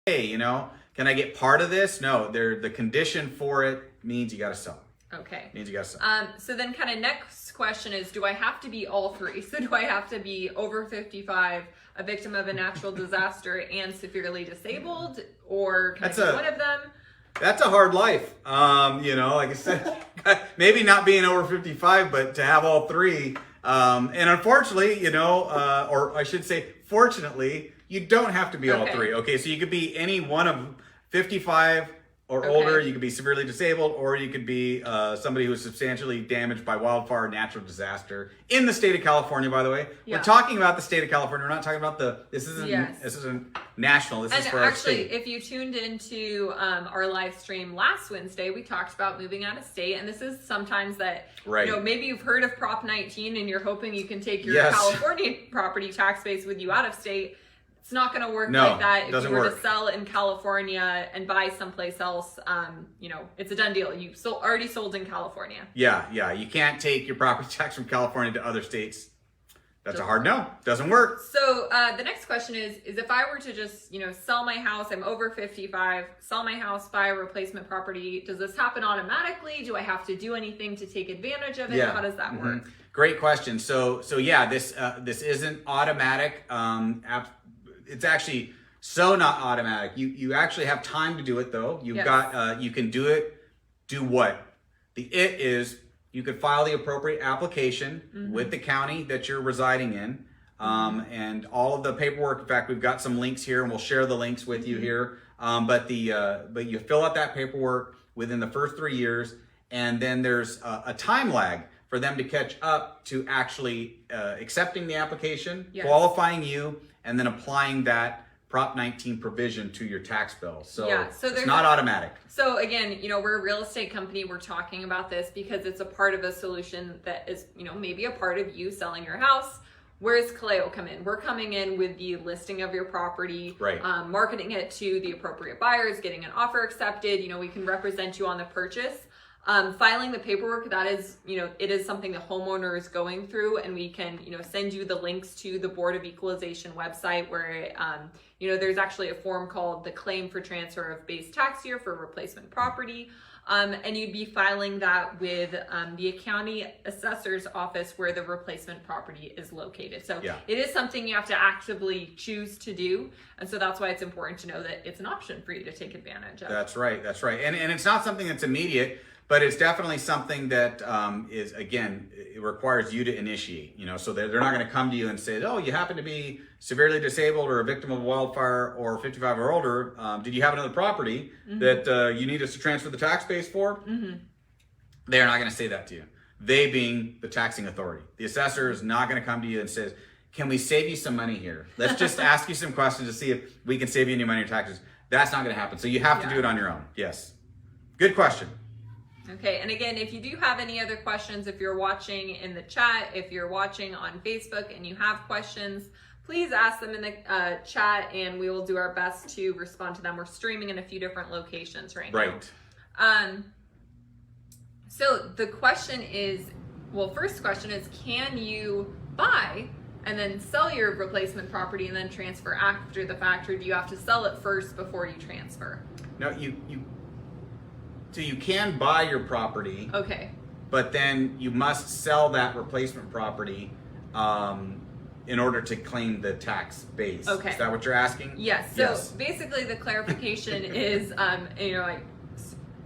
hey, can I get part of this? No, the condition for it means you got to sell. Okay. Means you got to sell. So then kind of next question is, do I have to be all three? So do I have to be over 55, a victim of a natural disaster, and severely disabled? Or can I be one of them? That's a hard life. Like I said, maybe not being over 55, but to have all three. And unfortunately, or I should say, fortunately, you don't have to be all three. Okay, so you could be any one of 55 or older. You could be severely disabled, or you could be somebody who is substantially damaged by wildfire, natural disaster in the state of California. By the way, we're talking about the state of California. We're not talking about this isn't national. This is for our state. Actually, if you tuned into our live stream last Wednesday, we talked about moving out of state, and this is sometimes that maybe you've heard of Prop 19, and you're hoping you can take your California property tax base with you out of state. It's not going to work like that. If you were to sell in California and buy someplace else, it's a done deal. You already sold in California. Yeah. You can't take your property tax from California to other states. That's a hard no. Doesn't work. So the next question is if I were to just, sell my house, I'm over 55, sell my house, buy a replacement property, does this happen automatically? Do I have to do anything to take advantage of it? How does that work? Great question. So yeah, this isn't automatic. It's actually so not automatic. You actually have time to do it though. You've got you can do it. Do what? It is you could file the appropriate application with the county that you're residing in, and all of the paperwork. In fact, we've got some links here, and we'll share the links with you here. But you fill out that paperwork within the first 3 years, and then there's a time lag for them to catch up to actually accepting the application, qualifying you, and then applying that Prop 19 provision to your tax bill. So it's not automatic. So again, we're a real estate company. We're talking about this because it's a part of a solution that is, maybe a part of you selling your house. Where's Kaleo come in? We're coming in with the listing of your property, marketing it to the appropriate buyers, getting an offer accepted. We can represent you on the purchase. Filing the paperwork, that is, it is something the homeowner is going through, and we can, send you the links to the Board of Equalization website where, there's actually a form called the Claim for Transfer of Base Tax Year for Replacement Property. And you'd be filing that with the county assessor's office where the replacement property is located. So it is something you have to actively choose to do. And so that's why it's important to know that it's an option for you to take advantage of. That's right. And it's not something that's immediate, but it's definitely something that is, again, it requires you to initiate, so they're not going to come to you and say, oh, you happen to be severely disabled or a victim of a wildfire or 55 or older. Did you have another property that you need us to transfer the tax base for? They're not going to say that to you. They being the taxing authority. The assessor is not going to come to you and says, can we save you some money here? Let's just ask you some questions to see if we can save you any money on your taxes. That's not going to happen. So you have to do it on your own. Yes. Good question. Okay, and again, if you do have any other questions, if you're watching in the chat, if you're watching on Facebook and you have questions, please ask them in the chat, and we will do our best to respond to them. We're streaming in a few different locations right now. So the question is, first question is, can you buy and then sell your replacement property and then transfer after the fact, or do you have to sell it first before you transfer? No, So you can buy your property, but then you must sell that replacement property in order to claim the tax base. Is that what you're asking? Yes. So basically the clarification is, I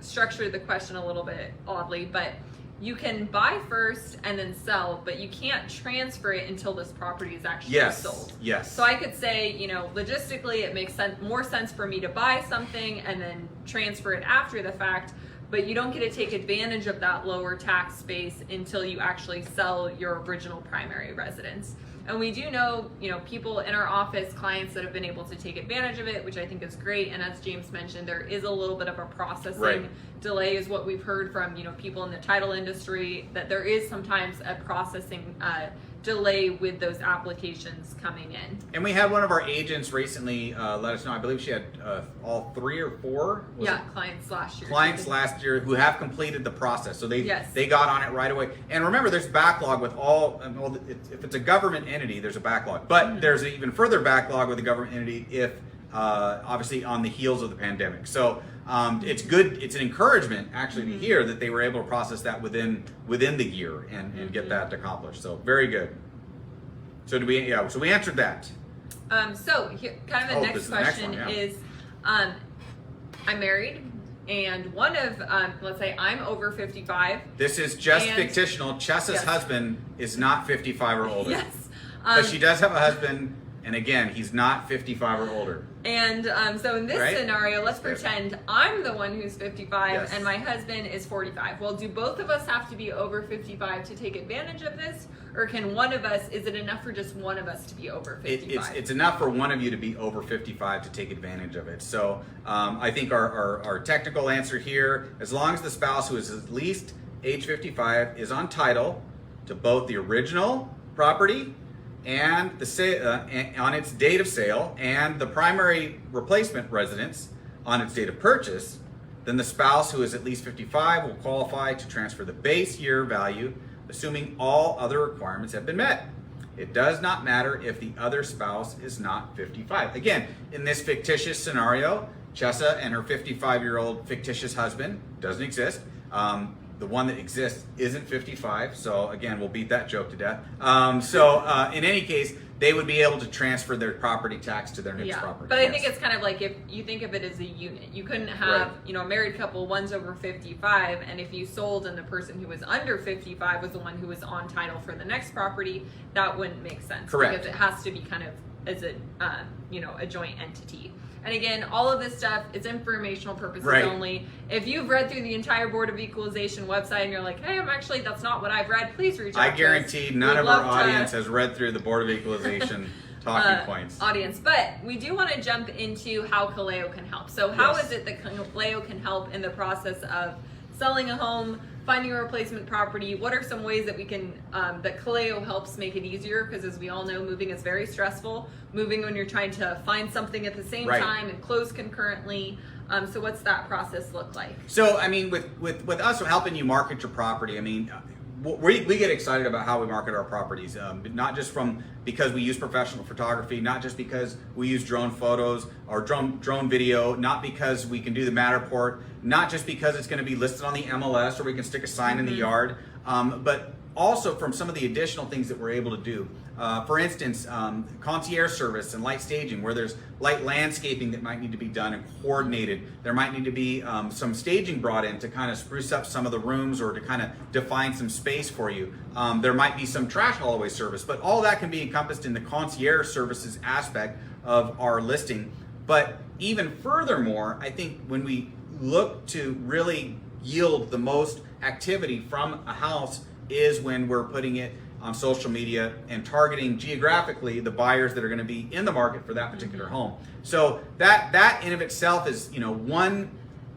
structured the question a little bit oddly, but you can buy first and then sell, but you can't transfer it until this property is actually sold. So I could say, logistically, it makes more sense for me to buy something and then transfer it after the fact, but you don't get to take advantage of that lower tax base until you actually sell your original primary residence. And we do know, people in our office, clients that have been able to take advantage of it, which I think is great. And as James mentioned, there is a little bit of a processing delay is what we've heard from, people in the title industry, that there is sometimes a processing delay with those applications coming in. And we had one of our agents recently let us know, I believe she had all 3 or 4 clients last year. Clients last year who have completed the process. So they got on it right away. And remember, there's backlog with if it's a government entity, there's a backlog. But there's an even further backlog with a government entity if obviously on the heels of the pandemic. So it's good. It's an encouragement actually to hear that they were able to process that within the year and get that accomplished. So very good. So so we answered that. So here, kind of the next question is, I'm married, and one of, let's say I'm over 55. This is just fictional. Chessa's husband is not 55 or older. Yes. But she does have a husband, and again, he's not 55 or older. And so in this scenario, let's pretend I'm the one who's 55 and my husband is 45. Well, do both of us have to be over 55 to take advantage of this? Or can one of us, is it enough for just one of us to be over 55? It's enough for one of you to be over 55 to take advantage of it. So I think our technical answer here, as long as the spouse who is at least age 55 is on title to both the original property and the on its date of sale and the primary replacement residence on its date of purchase, then the spouse who is at least 55 will qualify to transfer the base year value, assuming all other requirements have been met. It does not matter if the other spouse is not 55. Again, in this fictitious scenario, Chessa and her 55-year-old fictitious husband doesn't exist. The one that exists isn't 55, so again, we'll beat that joke to death. In any case, they would be able to transfer their property tax to their next property. But I think it's kind of like if you think of it as a unit. You couldn't have, a married couple, one's over 55, and if you sold and the person who was under 55 was the one who was on title for the next property, that wouldn't make sense. Correct. Because it has to be kind of as a, a joint entity. And again, all of this stuff is informational purposes only. If you've read through the entire Board of Equalization website and you're like, hey, that's not what I've read, please reach out to us. I guarantee none of our audience has read through the Board of Equalization talking points. But we do want to jump into how Kaleo can help. So how is it that Kaleo can help in the process of selling a home, finding a replacement property? What are some ways that we can, that Kaleo helps make it easier? Because as we all know, moving is very stressful. Moving when you're trying to find something at the same time and close concurrently. So what's that process look like? So, I mean, with us helping you market your property, I mean, we get excited about how we market our properties, not just because we use professional photography, not just because we use drone photos or drone video, not because we can do the Matterport, not just because it's going to be listed on the MLS or we can stick a sign in the yard, but also from some of the additional things that we're able to do. For instance, concierge service and light staging, where there's light landscaping that might need to be done and coordinated. There might need to be some staging brought in to kind of spruce up some of the rooms or to kind of define some space for you. There might be some trash haul away service, but all that can be encompassed in the concierge services aspect of our listing. But even furthermore, I think when we look to really yield the most activity from a house is when we're putting it on social media and targeting geographically the buyers that are going to be in the market for that particular home. So that in of itself is one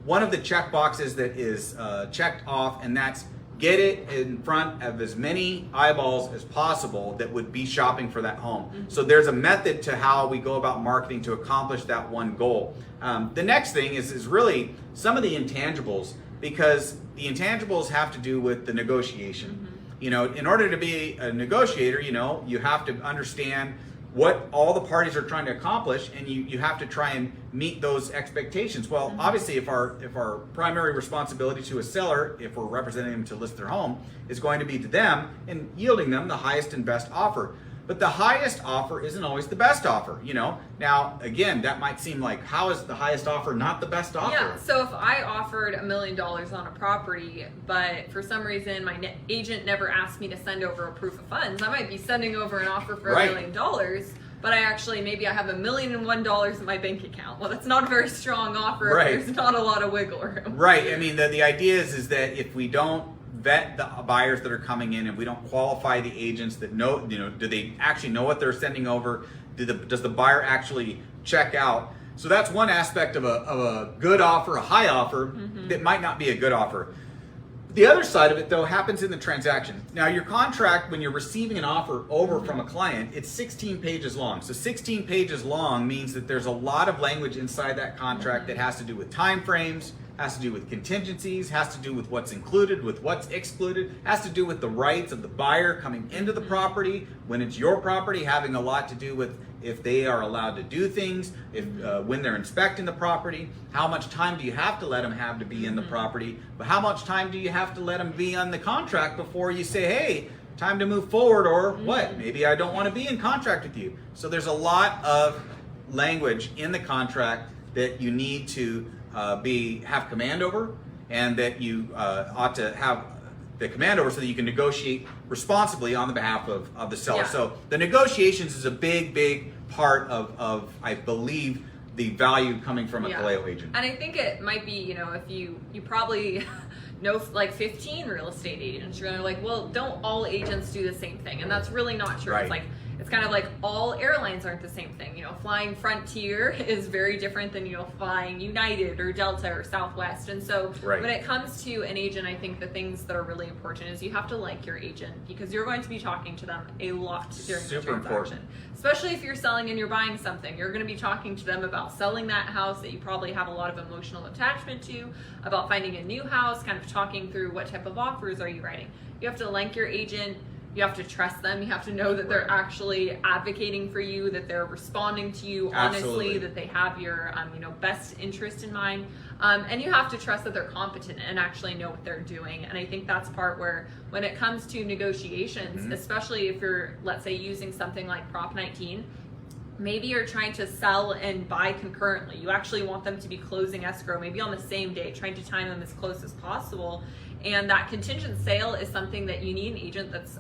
of the check boxes that is checked off, and that's get it in front of as many eyeballs as possible that would be shopping for that home. So there's a method to how we go about marketing to accomplish that one goal. The next thing is really some of the intangibles, because the intangibles have to do with the negotiation. In order to be a negotiator, you have to understand what all the parties are trying to accomplish, and you have to try and meet those expectations. Well, obviously, if our primary responsibility to a seller, if we're representing them to list their home, is going to be to them and yielding them the highest and best offer. But the highest offer isn't always the best offer, Now, again, that might seem like, how is the highest offer not the best offer? Yeah, so if I offered $1 million on a property, but for some reason my agent never asked me to send over a proof of funds, I might be sending over an offer for $1 million, but maybe I have $1,001 million in my bank account. Well, that's not a very strong offer. There's not a lot of wiggle room. Right, I mean, the idea is that if we don't vet the buyers that are coming in, and we don't qualify the agents that know, do they actually know what they're sending over? Does the buyer actually check out? So that's one aspect of a good offer, a high offer that might not be a good offer. The other side of it, though, happens in the transaction. Now, your contract, when you're receiving an offer over from a client, it's 16 pages long. So 16 pages long means that there's a lot of language inside that contract that has to do with time frames, has to do with contingencies, has to do with what's included, with what's excluded, has to do with the rights of the buyer coming into the property. When it's your property, having a lot to do with if they are allowed to do things, if when they're inspecting the property, how much time do you have to let them have to be in the property, but how much time do you have to let them be on the contract before you say, hey, time to move forward, or what? Maybe I don't want to be in contract with you. So there's a lot of language in the contract that you need to have command over, and that you ought to have the command over so that you can negotiate responsibly on the behalf of the seller. So the negotiations is a big part of I believe, the value coming from a Kaleo agent. And I think it might be, if you probably know like 15 real estate agents, you're like, well, don't all agents do the same thing? And that's really not true. Right. It's kind of like all airlines aren't the same thing. Flying Frontier is very different than, flying United or Delta or Southwest. And so when it comes to an agent, I think the things that are really important is you have to like your agent, because you're going to be talking to them a lot during the transaction. Important. Especially if you're selling and you're buying something, you're going to be talking to them about selling that house that you probably have a lot of emotional attachment to, about finding a new house, kind of talking through what type of offers are you writing. You have to like your agent. You have to trust them. You have to know that they're actually advocating for you, that they're responding to you honestly, that they have your best interest in mind. And you have to trust that they're competent and actually know what they're doing. And I think that's part where, when it comes to negotiations, especially if you're, let's say, using something like Prop 19, maybe you're trying to sell and buy concurrently. You actually want them to be closing escrow maybe on the same day, trying to time them as close as possible. And that contingent sale is something that you need an agent that's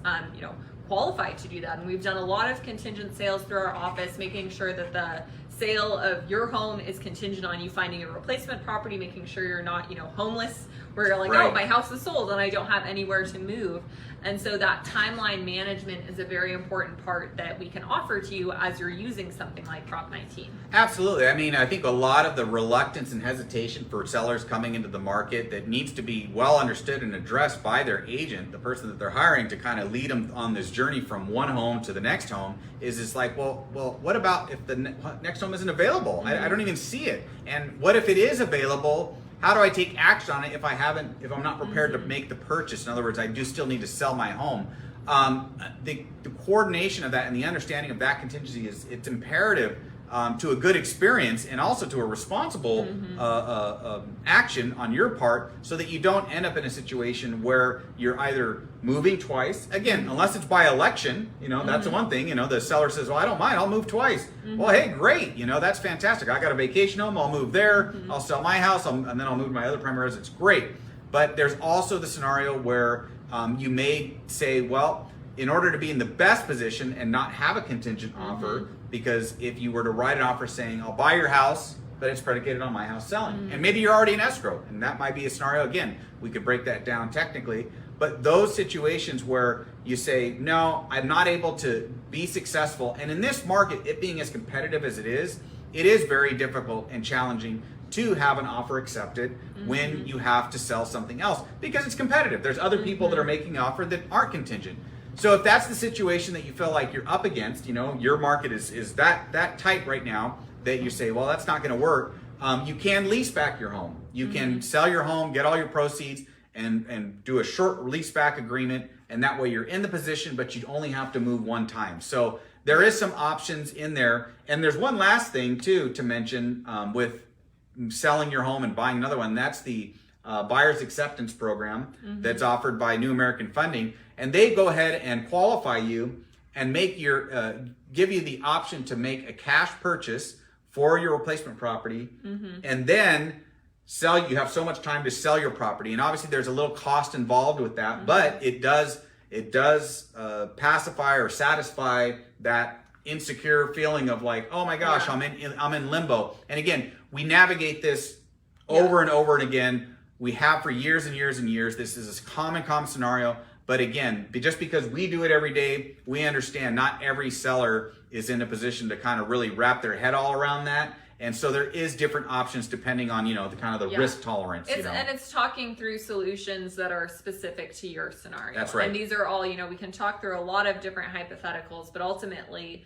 qualified to do that. And we've done a lot of contingent sales through our office, making sure that the sale of your home is contingent on you finding a replacement property, making sure you're not homeless, where you're like, oh, my house is sold and I don't have anywhere to move. And so that timeline management is a very important part that we can offer to you as you're using something like Prop 19. Absolutely. I mean, I think a lot of the reluctance and hesitation for sellers coming into the market that needs to be well understood and addressed by their agent, the person that they're hiring to kind of lead them on this journey from one home to the next home, is like, well, what about if the next home isn't available? I don't even see it. And what if it is available? How do I take action on it if I'm not prepared to make the purchase? In other words, I do still need to sell my home. The coordination of that and the understanding of that contingency it's imperative to a good experience, and also to a responsible action on your part, so that you don't end up in a situation where you're either moving twice, again, unless it's by election, that's the one thing, the seller says, well, I don't mind, I'll move twice. Well, hey, great, that's fantastic. I got a vacation home, I'll move there, I'll sell my house, and then I'll move to my other primary residence. Great. But there's also the scenario where you may say, well, in order to be in the best position and not have a contingent offer, because if you were to write an offer saying, I'll buy your house, but it's predicated on my house selling, and maybe you're already in escrow, and that might be a scenario, again, we could break that down technically, but those situations where you say, no, I'm not able to be successful, and in this market, it being as competitive as it is very difficult and challenging to have an offer accepted when you have to sell something else, because it's competitive. There's other people that are making an offer that aren't contingent. So if that's the situation that you feel like you're up against, your market is that tight right now that you say, well, that's not going to work. You can lease back your home. You can sell your home, get all your proceeds, and do a short lease back agreement. And that way you're in the position, but you'd only have to move one time. So there is some options in there. And there's one last thing too to mention with selling your home and buying another one. That's the buyer's acceptance program that's offered by New American Funding. And they go ahead and qualify you and make give you the option to make a cash purchase for your replacement property, and then sell. You have so much time to sell your property, and obviously there's a little cost involved with that, but it does pacify or satisfy that insecure feeling of like, oh my gosh, I'm in limbo. And again, we navigate this over and over and again. We have for years and years and years. This is a common scenario. But again, just because we do it every day, we understand not every seller is in a position to kind of really wrap their head all around that. And so there is different options depending on, the kind of the risk tolerance. And it's talking through solutions that are specific to your scenario. That's right. And these are all, we can talk through a lot of different hypotheticals, but ultimately